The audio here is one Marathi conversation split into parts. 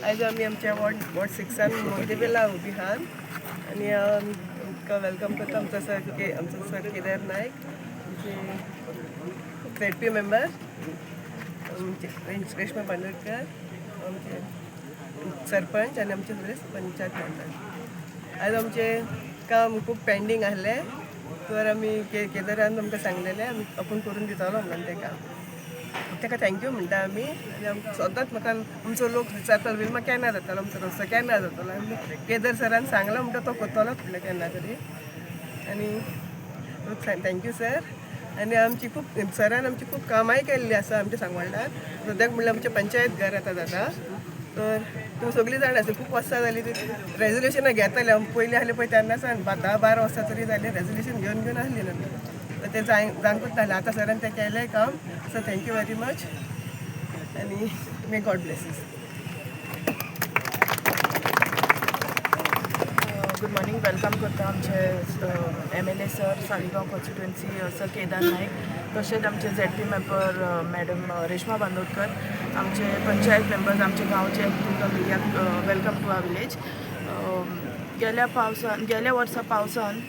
आज आम्ही आमच्या वॉर्ड 6 मोंतेबेला उभी आहात आणि आमकां वेलकम करता आमचो सर केदार नायक, आमचे ZP मेंबर आमचे रेश्मा बांदोडकर, आमचे सरपंच आणि आमचे सगळे पंचायत मेंबर. आज आमचे काम खूप पेंडींग आहले तर आमी केदारान आमकां सांगलेलें आपूण करून दितलो म्हणून तें काम. ताका थँक्यू म्हणटा आमी. आनी सदांच म्हाका आमचो लोक विचारतालो विल्मा केन्ना जातालो आमचो रस्तो केन्ना जातलो आनी केदार सरान सांगलो म्हणटा तो करतलोच फुडलें केन्ना तरी. आनी थँक्यू सर. आनी आमची खूब सरान आमची खूब कामांय केल्ली आसा आमच्या सांगवांडार. सद्याक म्हणल्यार आमचें पंचायत घर आतां जाता तर तुमी सगळीं जाण आसा खूब वर्सां जालीं ती रेजोल्युशनां घेताले. पयलीं आहलें पळय तेन्ना सावन 10-12 वर्सां तरी जालीं रेजोल्युशन घेवन आहली ना तर तें जाणकूच नासलें. आतां सरान तें केलें काम. सो थँक्यू वेरी मच आनी may God blesses. Good morning. Welcome करता आमचे MLA sir Saligao constituency sir Kedar Naik, तशेंच आमचे ZP member madam Reshma Bandodkar, आमचे पंचायत मेंबर्स आमचे गांवचे तुमकां मिडियाक वेलकम टू आवर विलेज. गेल्या वर्सा पावसान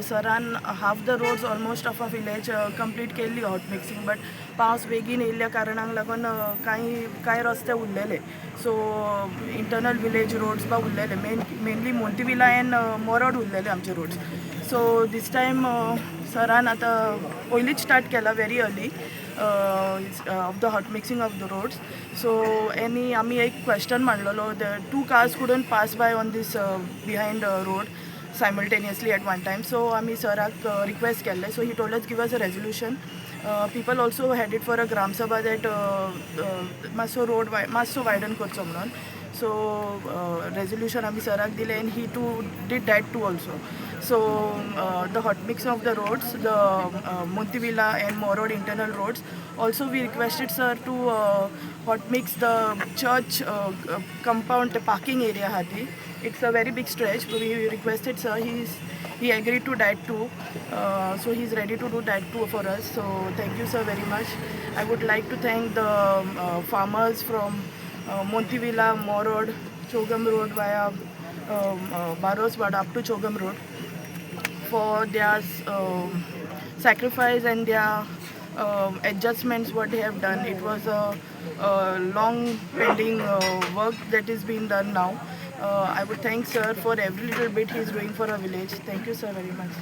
सरान half the roads almost of a village complete केल्ली हॉट मिक्सिंग, बट पावस बेगीन येयल्ल्या कारणाक लागून कांय रस्ते उरलेले. सो इंटरनल विलेज रोड्स बा उरलेले, मेनली मोंतिविला एंड मोरोड उरलेले आमचे रोड्स. सो दीस टायम सरान आतां पयलींच स्टार्ट केला very early of the hot mixing of the roads. So आमी एक क्वेश्चन मांडलेलो, the 2 cars couldn't pass by on this behind road simultaneously at one time. So आमी सराक रिक्वेस्ट केल्ले. So he told us give us a resolution. People also headed for a gram sabha that मातसो रोड मातसो वायडन करचो म्हणून. So resolution आमी सराक दिले and he too did that too also. So the hot mix of the roads, the Montevilla and Morod internal roads, also we requested sir to hot mix the church compound, the parking area hati. It's a very big stretch. We requested sir, he agreed to that too. So he's ready to do that too for us. So thank you sir very much. I would like to thank the farmers from Montevilla, Morod, Chogam Road via Baroswada up to Chogam Road for their sacrifice and their adjustments what they have done. It was a long pending work that is being done now. I would thank sir for every little bit he is doing for our village. Thank you sir very much.